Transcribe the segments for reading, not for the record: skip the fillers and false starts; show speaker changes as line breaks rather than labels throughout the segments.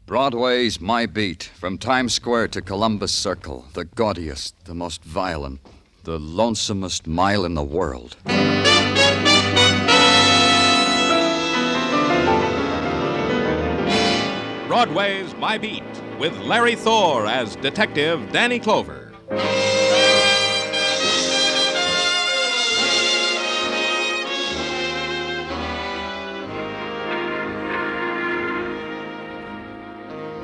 Broadway's my beat. From Times Square to Columbus Circle. The gaudiest, the most violent, the lonesomest mile in the world.
Broadway's My Beat, with Larry Thor as Detective Danny Clover.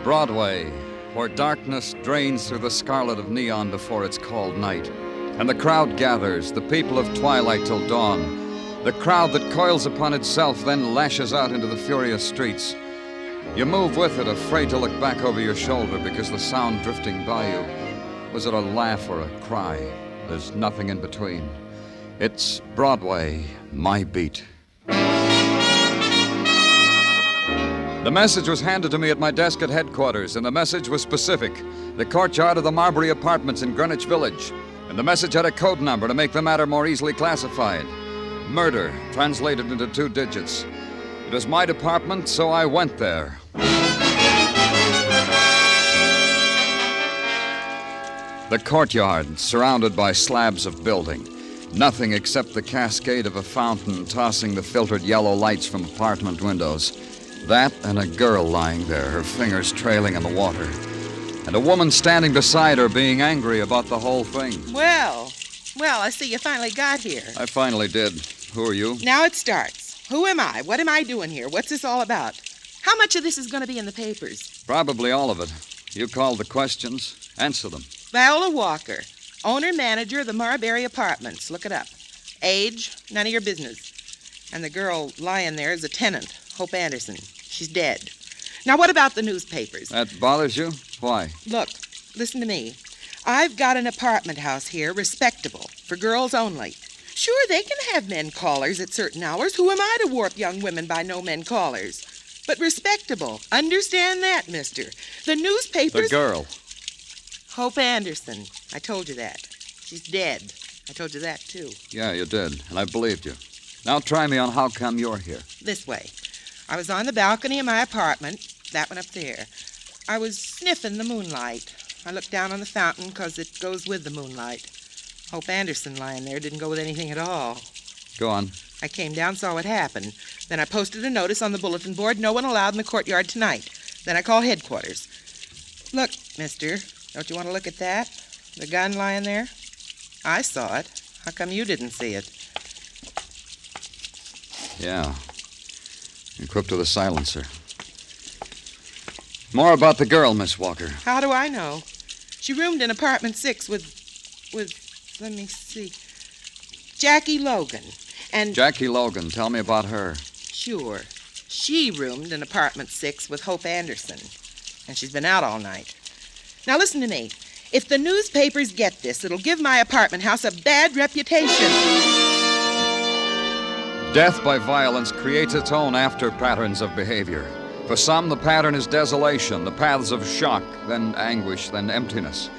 Broadway, where darkness drains through the scarlet of neon before it's called night, and the crowd gathers, the people of twilight till dawn, the crowd that coils upon itself, then lashes out into the furious streets. You move with it, afraid to look back over your shoulder because the sound drifting by you. Was it a laugh or a cry? There's nothing in between. It's Broadway, my beat. The message was handed to me at my desk at headquarters, and the message was specific. The courtyard of the Marbury Apartments in Greenwich Village. And the message had a code number to make the matter more easily classified. Murder, translated into 2 digits. It was my department, so I went there. The courtyard, surrounded by slabs of building. Nothing except the cascade of a fountain tossing the filtered yellow lights from apartment windows. That and a girl lying there, her fingers trailing in the water. And a woman standing beside her being angry about the whole thing.
Well, I see you finally got here.
I finally did. Who are you?
Now it starts. Who am I? What am I doing here? What's this all about? How much of this is going to be in the papers?
Probably all of it. You called the questions. Answer them.
Viola Walker, owner-manager of the Marbury Apartments. Look it up. Age, none of your business. And the girl lying there is a tenant, Hope Anderson. She's dead. Now, what about the newspapers?
That bothers you? Why?
Look, listen to me. I've got an apartment house here, respectable, for girls only. Sure, they can have men callers at certain hours. Who am I to warp young women by no men callers? But respectable. Understand that, mister. The newspapers...
The girl.
Hope Anderson. I told you that. She's dead. I told you that, too.
Yeah, you did, and I believed you. Now try me on how come you're here.
This way. I was on the balcony of my apartment, that one up there. I was sniffing the moonlight. I looked down on the fountain because it goes with the moonlight. Hope Anderson lying there didn't go with anything at all.
Go on.
I came down, saw what happened. Then I posted a notice on the bulletin board, no one allowed in the courtyard tonight. Then I called headquarters. Look, mister, don't you want to look at that? The gun lying there? I saw it. How come you didn't see it?
Yeah. Equipped with a silencer. More about the girl, Miss Walker.
How do I know? She roomed in apartment 6 with, let me see, Jackie Logan. And
Jackie Logan, tell me about her.
Sure. She roomed in apartment 6 with Hope Anderson. And she's been out all night. Now listen to me. If the newspapers get this, it'll give my apartment house a bad reputation.
Death by violence creates its own after patterns of behavior. For some, the pattern is desolation, the paths of shock, then anguish, then emptiness.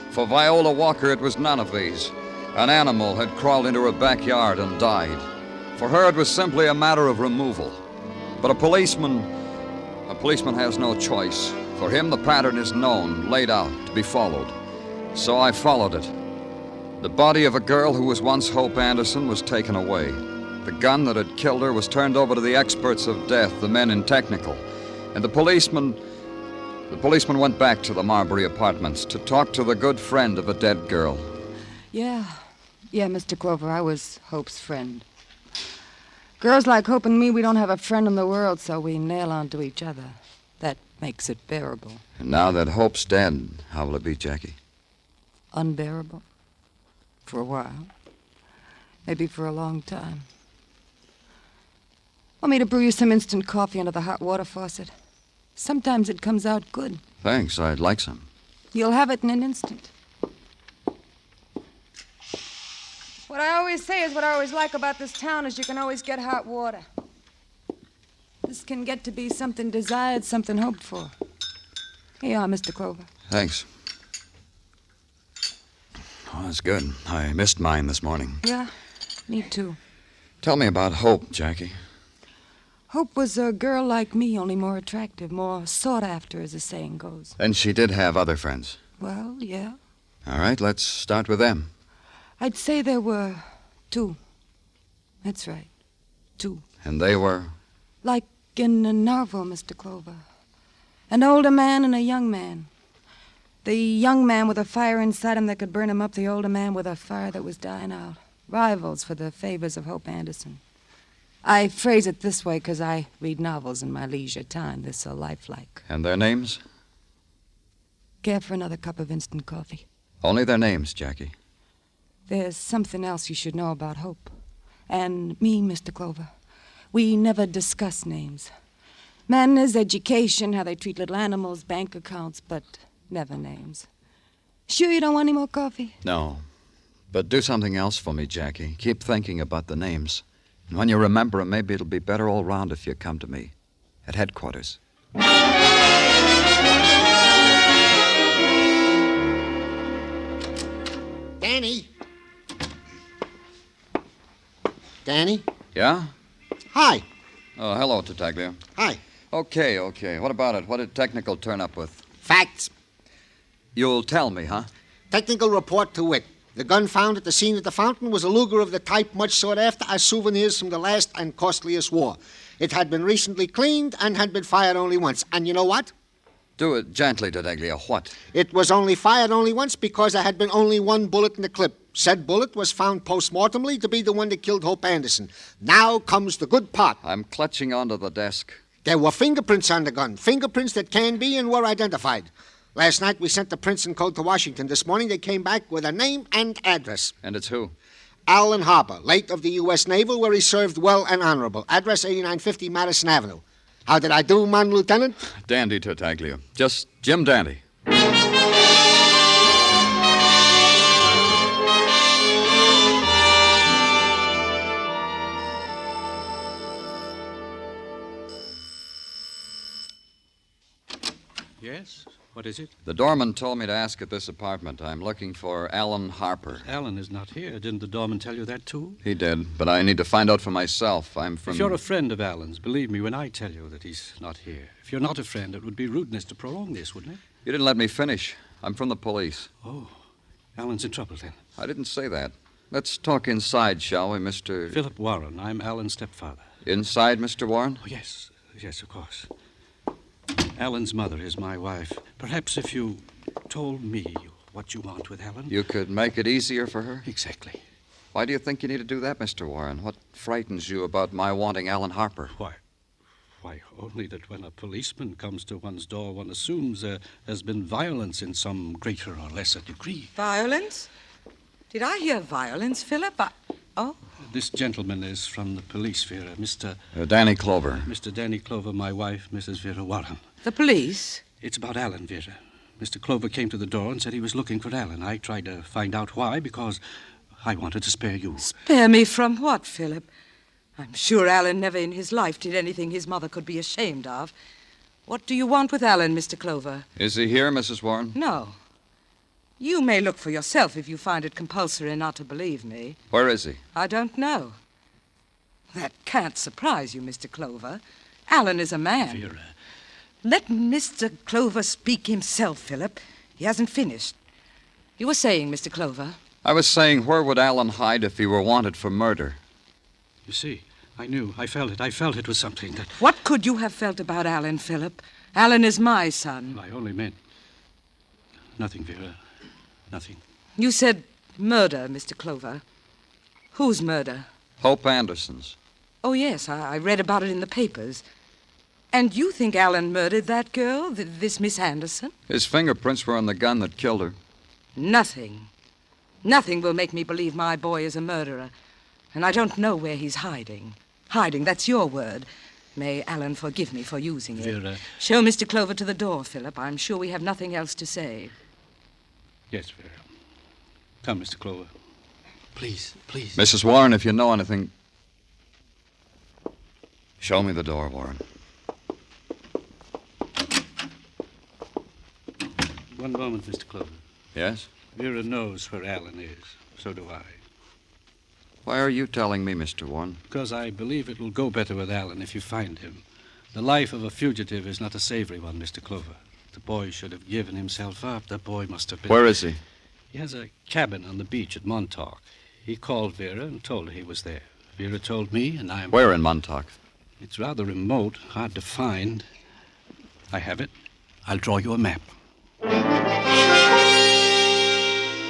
For Viola Walker, it was none of these. An animal had crawled into her backyard and died. For her, it was simply a matter of removal. But a policeman has no choice. For him, the pattern is known, laid out, to be followed. So I followed it. The body of a girl who was once Hope Anderson was taken away. The gun that had killed her was turned over to the experts of death, the men in technical. And the policeman went back to the Marbury Apartments to talk to the good friend of a dead girl.
Yeah, Mr. Clover, I was Hope's friend. Girls like Hope and me, we don't have a friend in the world, so we nail onto each other. That makes it bearable.
And now that Hope's dead, how will it be, Jackie?
Unbearable. For a while. Maybe for a long time. Want me to brew you some instant coffee under the hot water faucet? Sometimes it comes out good.
Thanks, I'd like some.
You'll have it in an instant. What I always say is what I always like about this town is you can always get hot water. This can get to be something desired, something hoped for. Here you are, Mr. Clover.
Thanks. Oh, that's good. I missed mine this morning.
Yeah, me too.
Tell me about Hope, Jackie.
Hope was a girl like me, only more attractive, more sought after, as the saying goes.
And she did have other friends.
Well, yeah.
All right, let's start with them.
I'd say there were 2. That's right. 2.
And they were?
Like in a novel, Mr. Clover. An older man and a young man. The young man with a fire inside him that could burn him up, the older man with a fire that was dying out. Rivals for the favors of Hope Anderson. I phrase it this way because I read novels in my leisure time. They're so lifelike.
And their names?
Care for another cup of instant coffee?
Only their names, Jackie.
There's something else you should know about Hope. And me, Mr. Clover. We never discuss names. Manners, education, how they treat little animals, bank accounts, but never names. Sure you don't want any more coffee?
No. But do something else for me, Jackie. Keep thinking about the names. And when you remember them, maybe it'll be better all round if you come to me at headquarters.
Danny? Danny?
Yeah?
Hi.
Oh, hello, Tartaglia.
Hi.
Okay. What about it? What did technical turn up with?
Facts.
You'll tell me, huh?
Technical report to wit. The gun found at the scene at the fountain was a Luger of the type much sought after as souvenirs from the last and costliest war. It had been recently cleaned and had been fired only once. And you know what?
Do it gently, Tartaglia. What?
It was only fired only once because there had been only one bullet in the clip. Said bullet was found post-mortemly to be the one that killed Hope Anderson. Now comes the good part.
I'm clutching onto the desk.
There were fingerprints on the gun. Fingerprints that can be and were identified. Last night we sent the prints and code to Washington. This morning they came back with a name and address.
And it's who?
Alan Harper, late of the U.S. Naval, where he served well and honorable. Address 8950 Madison Avenue. How did I do, Mon Lieutenant?
Dandy, Tartaglia. Just Jim Dandy.
Yes? What is it?
The doorman told me to ask at this apartment. I'm looking for Alan Harper.
Alan is not here. Didn't the doorman tell you that, too?
He did, but I need to find out for myself. I'm from...
If you're a friend of Alan's, believe me when I tell you that he's not here. If you're not a friend, it would be rudeness to prolong this, wouldn't it?
You didn't let me finish. I'm from the police.
Oh, Alan's in trouble, then.
I didn't say that. Let's talk inside, shall we, Mr...
Philip Warren. I'm Alan's stepfather.
Inside, Mr. Warren?
Oh, yes. Yes, of course. Alan's mother is my wife. Perhaps if you told me what you want with Alan...
You could make it easier for her?
Exactly.
Why do you think you need to do that, Mr. Warren? What frightens you about my wanting Alan Harper?
Why, only that when a policeman comes to one's door, one assumes there has been violence in some greater or lesser degree.
Violence? Did I hear violence, Philip? Oh.
This gentleman is from the police, Vera. Mr.
Danny Clover.
Mr. Danny Clover, my wife, Mrs. Vera Warren.
The police?
It's about Alan, Vera. Mr. Clover came to the door and said he was looking for Alan. I tried to find out why, because I wanted to spare you.
Spare me from what, Philip? I'm sure Alan never in his life did anything his mother could be ashamed of. What do you want with Alan, Mr. Clover?
Is he here, Mrs. Warren?
No. You may look for yourself if you find it compulsory not to believe me.
Where is he?
I don't know. That can't surprise you, Mr. Clover. Alan is a man.
Vera.
Let Mr. Clover speak himself, Philip. He hasn't finished. You were saying, Mr. Clover?
I was saying, where would Alan hide if he were wanted for murder?
You see, I knew. I felt it. I felt it was something that...
What could you have felt about Alan, Philip? Alan is my son.
I only meant... Nothing, Vera. Nothing.
You said murder, Mr. Clover. Whose murder?
Hope Anderson's.
Oh, yes, I read about it in the papers. And you think Alan murdered that girl, this Miss Anderson?
His fingerprints were on the gun that killed her.
Nothing. Nothing will make me believe my boy is a murderer. And I don't know where he's hiding. Hiding, that's your word. May Alan forgive me for using it.
Vera.
Show Mr. Clover to the door, Philip. I'm sure we have nothing else to say.
Yes, Vera. Come, Mr. Clover. Please, please.
Mrs. Warren, if you know anything... Show me the door, Warren.
One moment, Mr. Clover.
Yes?
Vera knows where Alan is. So do I.
Why are you telling me, Mr. Warren?
Because I believe it will go better with Alan if you find him. The life of a fugitive is not a savory one, Mr. Clover. The boy should have given himself up. The boy must have been...
Where is he?
He has a cabin on the beach at Montauk. He called Vera and told her he was there. Vera told me, and I'm...
Where in Montauk?
It's rather remote, hard to find. I have it. I'll draw you a map.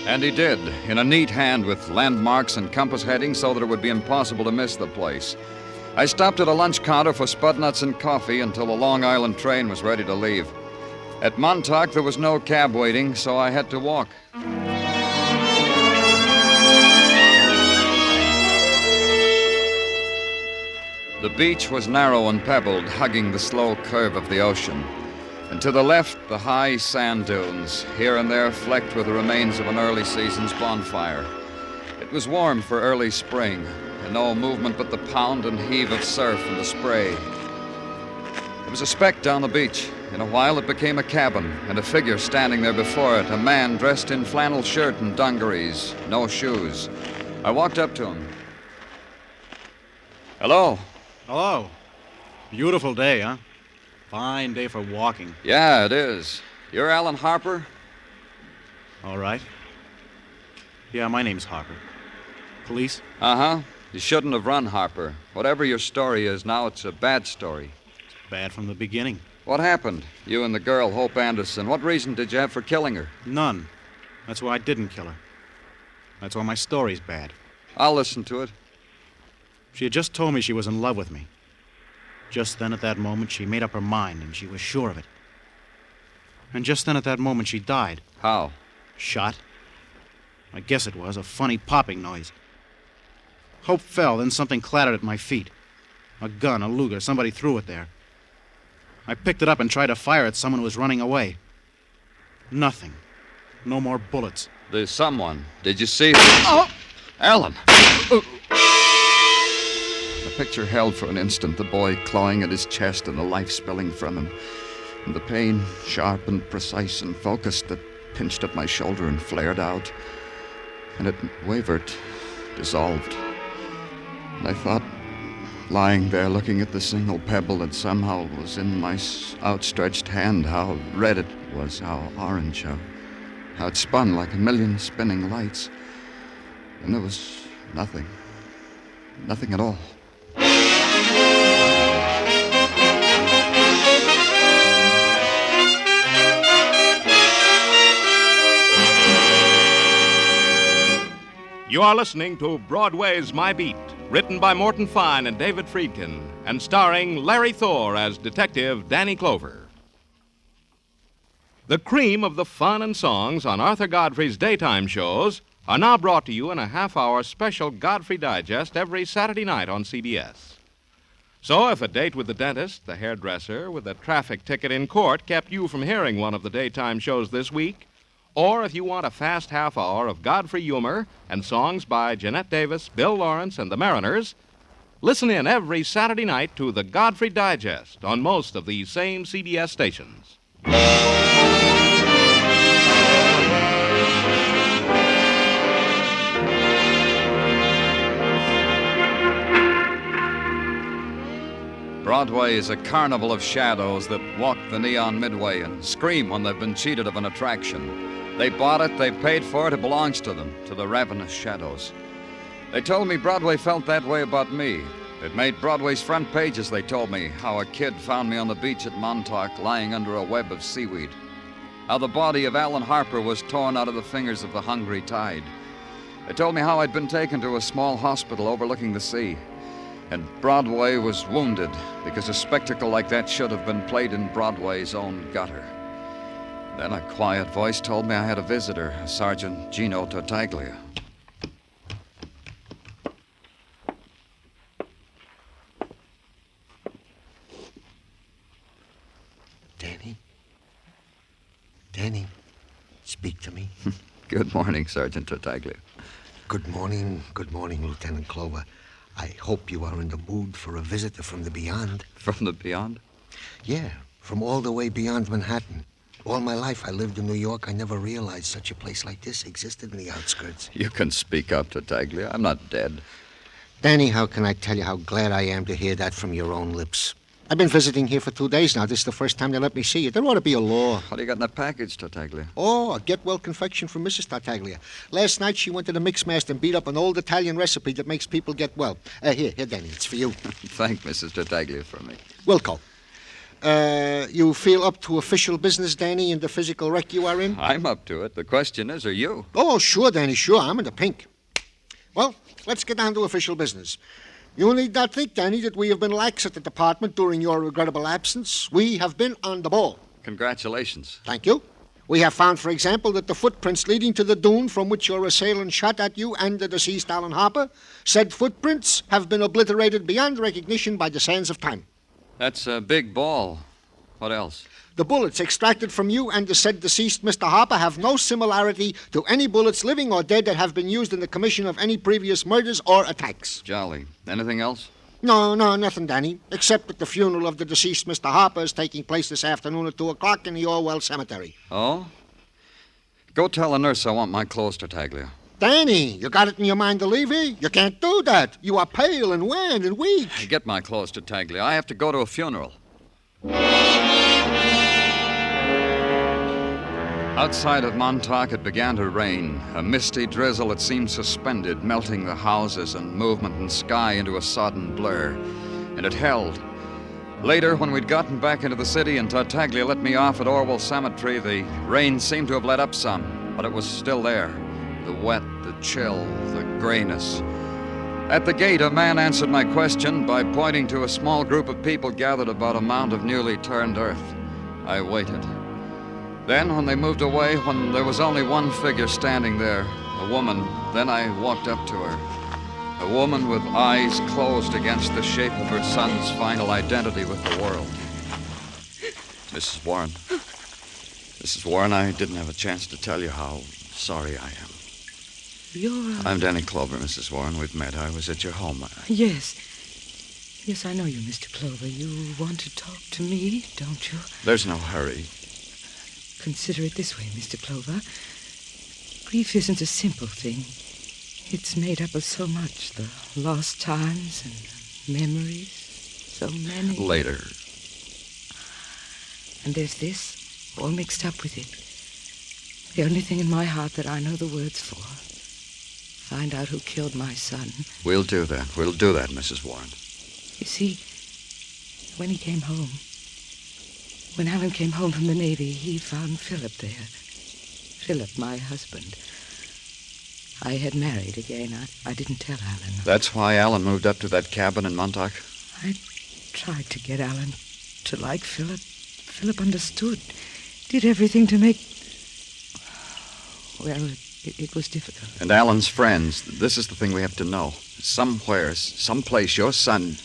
And he did, in a neat hand with landmarks and compass headings so that it would be impossible to miss the place. I stopped at a lunch counter for spud nuts and coffee until the Long Island train was ready to leave. At Montauk, there was no cab waiting, so I had to walk. The beach was narrow and pebbled, hugging the slow curve of the ocean. And to the left, the high sand dunes, here and there flecked with the remains of an early season's bonfire. It was warm for early spring, and no movement but the pound and heave of surf and the spray. There was a speck down the beach. In a while, it became a cabin, and a figure standing there before it, a man dressed in flannel shirt and dungarees, no shoes. I walked up to him. Hello.
Hello. Beautiful day, huh? Fine day for walking.
Yeah, it is. You're Alan Harper?
All right. Yeah, my name's Harper. Police?
Uh-huh. You shouldn't have run, Harper. Whatever your story is, now it's a bad story.
It's bad from the beginning.
What happened? You and the girl, Hope Anderson. What reason did you have for killing her?
None. That's why I didn't kill her. That's why my story's bad.
I'll listen to it.
She had just told me she was in love with me. Just then, at that moment, she made up her mind, and she was sure of it. And just then, at that moment, she died.
How?
Shot. I guess it was a funny popping noise. Hope fell, then something clattered at my feet. A gun, a Luger, somebody threw it there. I picked it up and tried to fire at someone who was running away. Nothing. No more bullets.
There's someone. Did you see? Oh! Alan! The picture held for an instant, the boy clawing at his chest and the life spilling from him. And the pain, sharp and precise and focused, that pinched at my shoulder and flared out. And it wavered, dissolved. And I thought, lying there looking at the single pebble that somehow was in my outstretched hand, how red it was, how orange, how it spun like a million spinning lights. And there was nothing. Nothing at all.
You are listening to Broadway's My Beat, written by Morton Fine and David Friedkin, and starring Larry Thor as Detective Danny Clover. The cream of the fun and songs on Arthur Godfrey's daytime shows are now brought to you in a half-hour special Godfrey Digest every Saturday night on CBS. So if a date with the dentist, the hairdresser, with a traffic ticket in court kept you from hearing one of the daytime shows this week, or if you want a fast half hour of Godfrey humor and songs by Jeanette Davis, Bill Lawrence, and the Mariners, listen in every Saturday night to the Godfrey Digest on most of these same CBS stations.
Broadway is a carnival of shadows that walk the neon midway and scream when they've been cheated of an attraction. They bought it, they paid for it, it belongs to them, to the ravenous shadows. They told me Broadway felt that way about me. It made Broadway's front pages, they told me, how a kid found me on the beach at Montauk lying under a web of seaweed. How the body of Alan Harper was torn out of the fingers of the hungry tide. They told me how I'd been taken to a small hospital overlooking the sea. And Broadway was wounded because a spectacle like that should have been played in Broadway's own gutter. Then a quiet voice told me I had a visitor, Sergeant Gino Tartaglia.
Danny? Danny, speak to me.
Good morning, Sergeant Tartaglia.
Good morning, Lieutenant Clover. I hope you are in the mood for a visitor from the beyond.
From the beyond?
Yeah, from all the way beyond Manhattan. All my life I lived in New York. I never realized such a place like this existed in the outskirts.
You can speak up, Tartaglia. I'm not dead.
Danny, how can I tell you how glad I am to hear that from your own lips? I've been visiting here for 2 days now. This is the first time they let me see you. There ought to be a law.
What do you got in the package, Tartaglia?
Oh, a get-well confection from Mrs. Tartaglia. Last night she went to the Mixmaster and beat up an old Italian recipe that makes people get well. Here, Danny, it's for you.
Thank Mrs. Tartaglia for me.
Wilco. You feel up to official business, Danny, in the physical wreck you are in?
I'm up to it. The question is, are you?
Oh, sure, Danny, sure. I'm in the pink. Well, let's get down to official business. You need not think, Danny, that we have been lax at the department during your regrettable absence. We have been on the ball.
Congratulations.
Thank you. We have found, for example, that the footprints leading to the dune from which your assailant shot at you and the deceased Alan Harper, said footprints have been obliterated beyond recognition by the sands of time.
That's a big ball. What else?
The bullets extracted from you and the said deceased Mr. Harper have no similarity to any bullets, living or dead, that have been used in the commission of any previous murders or attacks.
Jolly. Anything else?
No, nothing, Danny, except that the funeral of the deceased Mr. Harper is taking place this afternoon at 2 o'clock in the Orwell Cemetery.
Oh? Go tell the nurse I want my clothes, Tartaglia.
Danny, you got it in your mind to leave here? You can't do that. You are pale and wan and weak.
Get my clothes, Tartaglia. I have to go to a funeral. Outside of Montauk, it began to rain, a misty drizzle that seemed suspended, melting the houses and movement and sky into a sodden blur. And it held. Later, when we'd gotten back into the city and Tartaglia let me off at Orwell Cemetery, the rain seemed to have let up some, but it was still there. The wet, the chill, the grayness. At the gate, a man answered my question by pointing to a small group of people gathered about a mound of newly turned earth. I waited. Then, when they moved away, when there was only one figure standing there, a woman, then I walked up to her. A woman with eyes closed against the shape of her son's final identity with the world. Mrs. Warren. Mrs. Warren, I didn't have a chance to tell you how sorry I am. I'm Danny Clover, Mrs. Warren. We've met. I was at your home.
Yes. Yes, I know you, Mr. Clover. You want to talk to me, don't you?
There's no hurry.
Consider it this way, Mr. Clover. Grief isn't a simple thing. It's made up of so much. The lost times and memories. So many.
Later.
And there's this, all mixed up with it. The only thing in my heart that I know the words for. Find out who killed my son.
We'll do that. We'll do that, Mrs. Warren.
You see, when he came home, when Alan came home from the Navy, he found Philip there. Philip, my husband. I had married again. I didn't tell Alan.
That's why Alan moved up to that cabin in Montauk?
I tried to get Alan to like Philip. Philip understood. Did everything to make... Well, it was difficult.
And Alan's friends, this is the thing we have to know. Somewhere, someplace, your son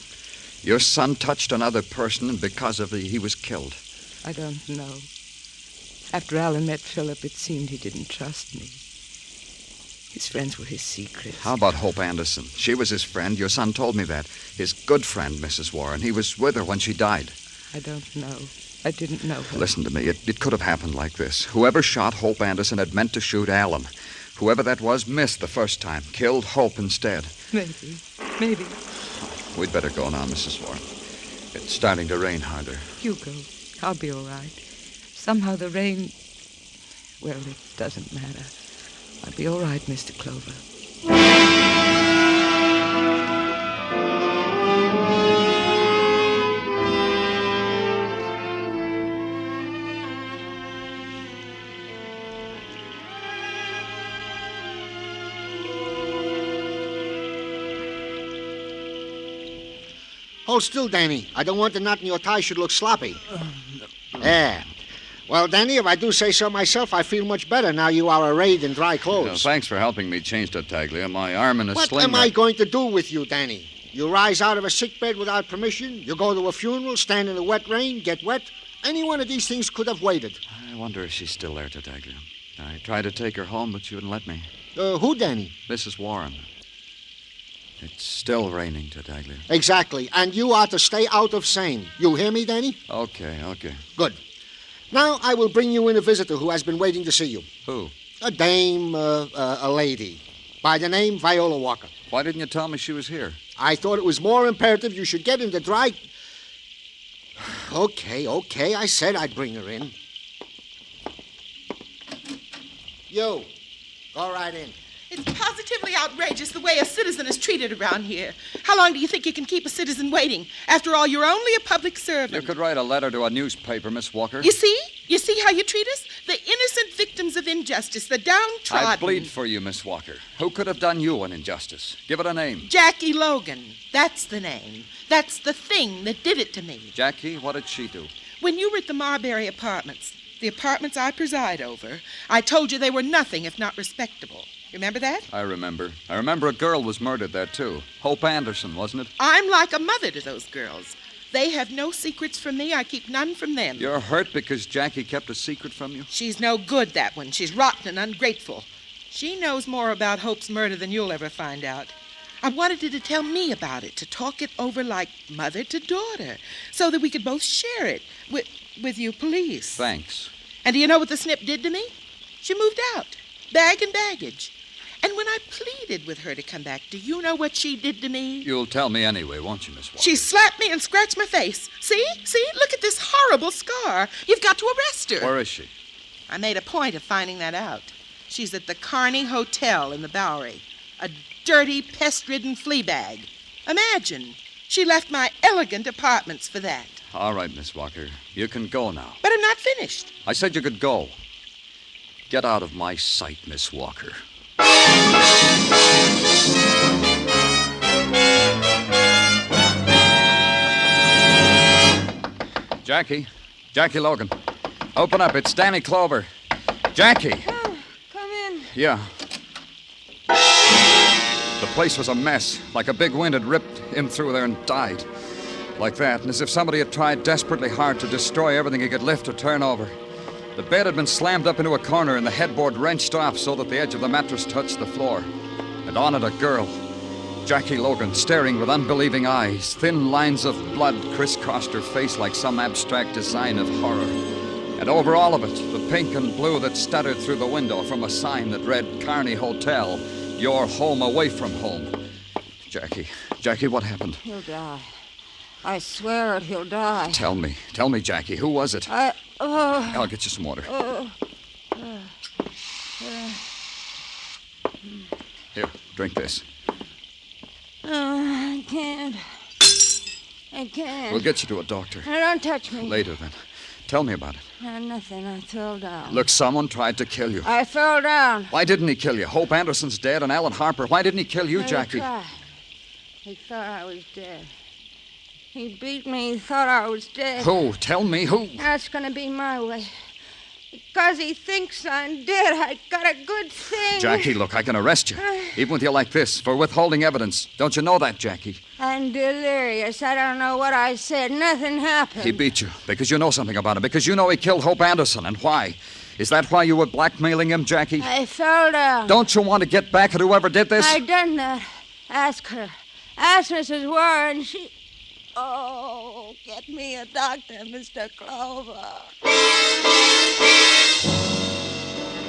touched another person, and because of he was killed.
I don't know. After Alan met Philip, it seemed he didn't trust me. His friends were his secrets.
How about Hope Anderson? She was his friend. Your son told me that. His good friend, Mrs. Warren. He was with her when she died.
I don't know. I didn't know her.
Listen to me. It could have happened like this. Whoever shot Hope Anderson had meant to shoot Alan. Whoever that was missed the first time. Killed Hope instead.
Maybe.
We'd better go now, Mrs. Warren. It's starting to rain harder.
You go. I'll be all right. Somehow the rain... Well, it doesn't matter. I'll be all right, Mr. Clover.
Hold still, Danny. I don't want the knot in your tie should look sloppy. There. Well, Danny, if I do say so myself, I feel much better now you are arrayed in dry clothes.
Thanks for helping me change Tartaglia. My arm in a sling.
What am I going to do with you, Danny? You rise out of a sickbed without permission. You go to a funeral, stand in the wet rain, get wet. Any one of these things could have waited.
I wonder if she's still there, Tartaglia. I tried to take her home, but she wouldn't let me.
Who, Danny?
Mrs. Warren. It's still raining, Tartaglia.
Exactly. And you are to stay out of Seine. You hear me, Danny?
Okay.
Good. Now I will bring you in a visitor who has been waiting to see you.
Who?
A dame, a lady. by the name Viola Walker.
Why didn't you tell me she was here?
I thought it was more imperative you should get in the dry... Okay, I said I'd bring her in. You, go right in.
It's positively outrageous the way a citizen is treated around here. How long do you think you can keep a citizen waiting? After all, you're only a public servant.
You could write a letter to a newspaper, Miss Walker.
You see? You see how you treat us? The innocent victims of injustice, the downtrodden.
I bleed for you, Miss Walker. Who could have done you an injustice? Give it a name.
Jackie Logan. That's the name. That's the thing that did it to me.
Jackie, what did she do?
When you were at the Marbury Apartments, the apartments I preside over, I told you they were nothing if not respectable. Remember that?
I remember. I remember a girl was murdered there, too. Hope Anderson, wasn't it?
I'm like a mother to those girls. They have no secrets from me. I keep none from them.
You're hurt because Jackie kept a secret from you?
She's no good, that one. She's rotten and ungrateful. She knows more about Hope's murder than you'll ever find out. I wanted her to tell me about it, to talk it over like mother to daughter, so that we could both share it with you police.
Thanks.
And do you know what the snip did to me? She moved out, bag and baggage. And when I pleaded with her to come back, do you know what she did to me?
You'll tell me anyway, won't you, Miss Walker?
She slapped me and scratched my face. See? Look at this horrible scar. You've got to arrest her.
Where is she?
I made a point of finding that out. She's at the Kearney Hotel in the Bowery. A dirty, pest-ridden flea bag. Imagine. She left my elegant apartments for that.
All right, Miss Walker. You can go now.
But I'm not finished.
I said you could go. Get out of my sight, Miss Walker. Jackie Logan. Open up. It's Danny Clover. Jackie.
Oh, come in.
Yeah. The place was a mess. Like a big wind had ripped in through there and died. Like that, and as if somebody had tried desperately hard to destroy everything he could lift or turn over. The bed had been slammed up into a corner and the headboard wrenched off so that the edge of the mattress touched the floor. And on it a girl, Jackie Logan, staring with unbelieving eyes. Thin lines of blood crisscrossed her face like some abstract design of horror. And over all of it, the pink and blue that stuttered through the window from a sign that read Kearney Hotel, your home away from home. Jackie, what happened?
He'll die. I swear it, he'll die.
Tell me, Jackie, who was it? I'll get you some water. Here, drink this.
I can't.
We'll get you to a doctor.
Don't touch me.
Later, then. Tell me about it.
Nothing. I fell down.
Look, someone tried to kill you.
I fell down.
Why didn't he kill you? Hope Anderson's dead and Alan Harper. Why didn't he kill you, Jackie?
He thought I was dead. He beat me. He thought I was dead.
Who? Tell me who.
That's going to be my way. Because he thinks I'm dead, I got a good thing.
Jackie, look, I can arrest you. Even with you like this, for withholding evidence. Don't you know that, Jackie?
I'm delirious. I don't know what I said. Nothing happened.
He beat you because you know something about him. Because you know he killed Hope Anderson. And why? Is that why you were blackmailing him, Jackie?
I fell down.
Don't you want to get back at whoever did this?
I done that. Ask her. Ask Mrs. Warren. She... Oh, get me a doctor, Mr. Clover.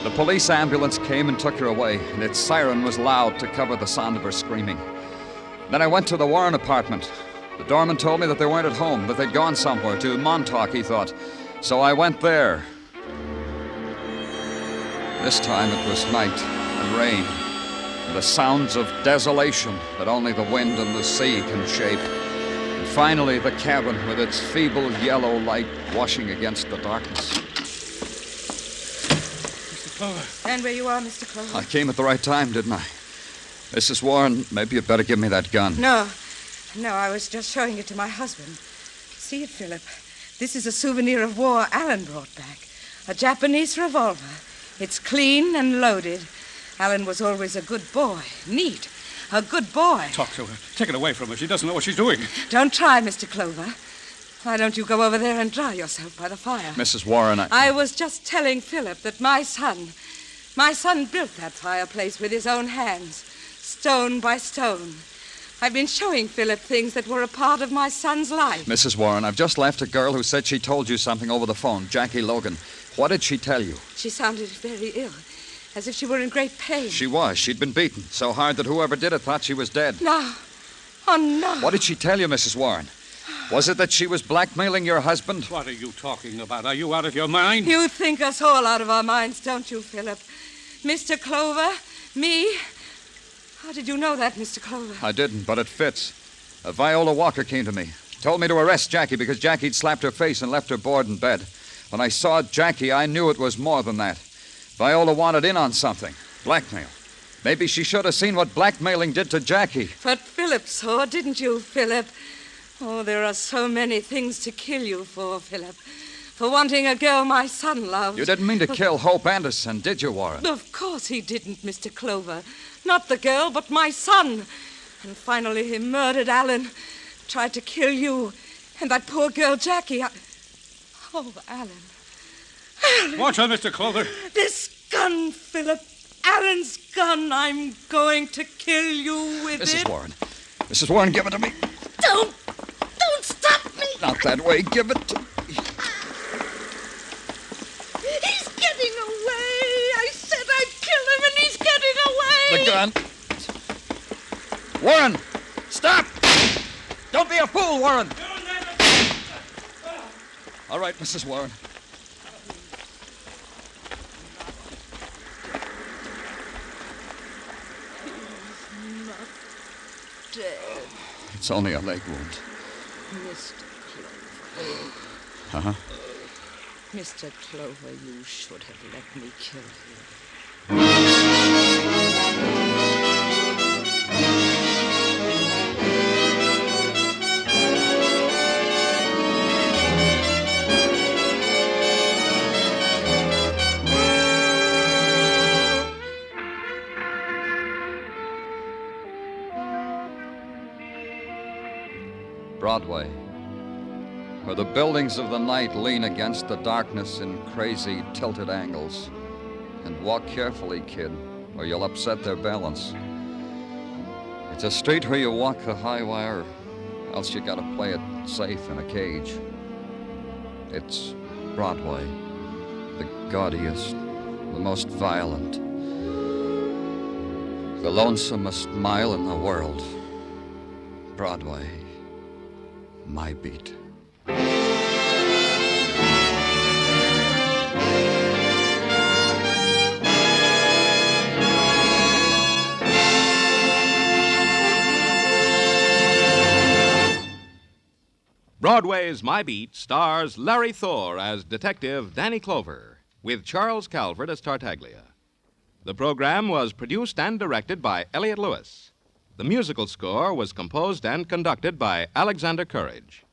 The police ambulance came and took her away, and its siren was loud to cover the sound of her screaming. Then I went to the Warren apartment. The doorman told me that they weren't at home, that they'd gone somewhere, to Montauk, he thought. So I went there. This time it was night and rain, and the sounds of desolation that only the wind and the sea can shape. And finally, the cabin with its feeble yellow light washing against the darkness.
Mr. Clover.
Stand where you are, Mr. Clover.
I came at the right time, didn't I? Mrs. Warren, maybe you'd better give me that gun.
No, I was just showing it to my husband. See it, Philip. This is a souvenir of war Alan brought back. A Japanese revolver. It's clean and loaded. Alan was always a good boy. Neat. A good boy.
Talk to her. Take it away from her. She doesn't know what she's doing.
Don't try, Mr. Clover. Why don't you go over there and dry yourself by the fire?
Mrs. Warren,
I was just telling Philip that my son built that fireplace with his own hands, stone by stone. I've been showing Philip things that were a part of my son's life.
Mrs. Warren, I've just left a girl who said she told you something over the phone, Jackie Logan. What did she tell you?
She sounded very ill. as if she were in great pain.
She was. She'd been beaten so hard that whoever did it thought she was dead.
No. Oh, no.
What did she tell you, Mrs. Warren? Was it that she was blackmailing your husband?
What are you talking about? Are you out of your mind?
You think us all out of our minds, don't you, Philip? Mr. Clover, me. How did you know that, Mr. Clover?
I didn't, but it fits. Viola Walker came to me. Told me to arrest Jackie because Jackie'd slapped her face and left her bored in bed. When I saw Jackie, I knew it was more than that. Viola wanted in on something. Blackmail. Maybe she should have seen what blackmailing did to Jackie.
But Philip saw, didn't you, Philip? Oh, there are so many things to kill you for, Philip. For wanting a girl my son loved.
You didn't mean to kill Hope Anderson, did you, Warren?
Of course he didn't, Mr. Clover. Not the girl, but my son. And finally he murdered Alan, tried to kill you, and that poor girl, Jackie. Oh, Alan.
Watch her, Mr. Clover.
This gun, Philip. Alan's gun. I'm going to kill you with
Mrs.
it.
Warren. Mrs. Warren, give it to me.
Don't stop me.
Not that way. Give it to me.
He's getting away. I said I'd kill him, and he's getting away.
The gun. Warren, stop! Don't be a fool, Warren. All right, Mrs. Warren.
He's not dead.
It's only a leg wound.
Mr. Clover.
Uh-huh.
Mr. Clover, you should have let me kill him.
Broadway, where the buildings of the night lean against the darkness in crazy, tilted angles. And walk carefully, kid, or you'll upset their balance. It's a street where you walk the high wire, else you gotta play it safe in a cage. It's Broadway, the gaudiest, the most violent, the lonesomest mile in the world. Broadway, my beat.
Broadway's My Beat stars Larry Thor as Detective Danny Clover, with Charles Calvert as Tartaglia. The program was produced and directed by Elliott Lewis. The musical score was composed and conducted by Alexander Courage.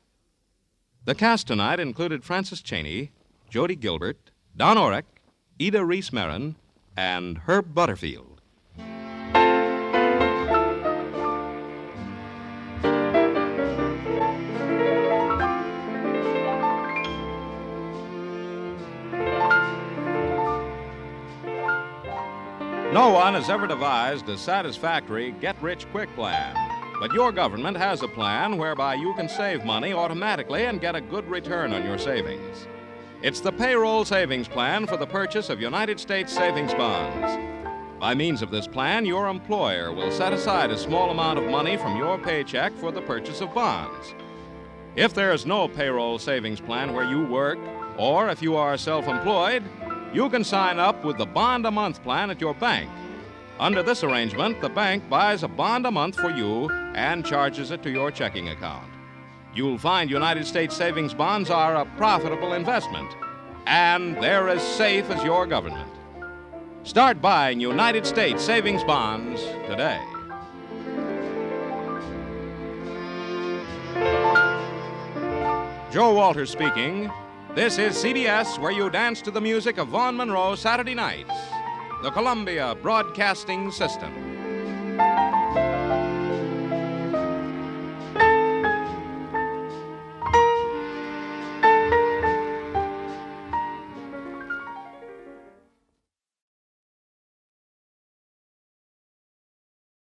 The cast tonight included Francis Cheney, Jody Gilbert, Don Orrick, Ida Reese-Marin, and Herb Butterfield. No one has ever devised a satisfactory get-rich-quick plan. But your government has a plan whereby you can save money automatically and get a good return on your savings. It's the payroll savings plan for the purchase of United States savings bonds. By means of this plan, your employer will set aside a small amount of money from your paycheck for the purchase of bonds. If there is no payroll savings plan where you work, or if you are self-employed, you can sign up with the bond-a-month plan at your bank. Under this arrangement, the bank buys a bond a month for you and charges it to your checking account. You'll find United States savings bonds are a profitable investment, and they're as safe as your government. Start buying United States savings bonds today. Joe Walters speaking. This is CBS, where you dance to the music of Vaughn Monroe Saturday nights. The Columbia Broadcasting System.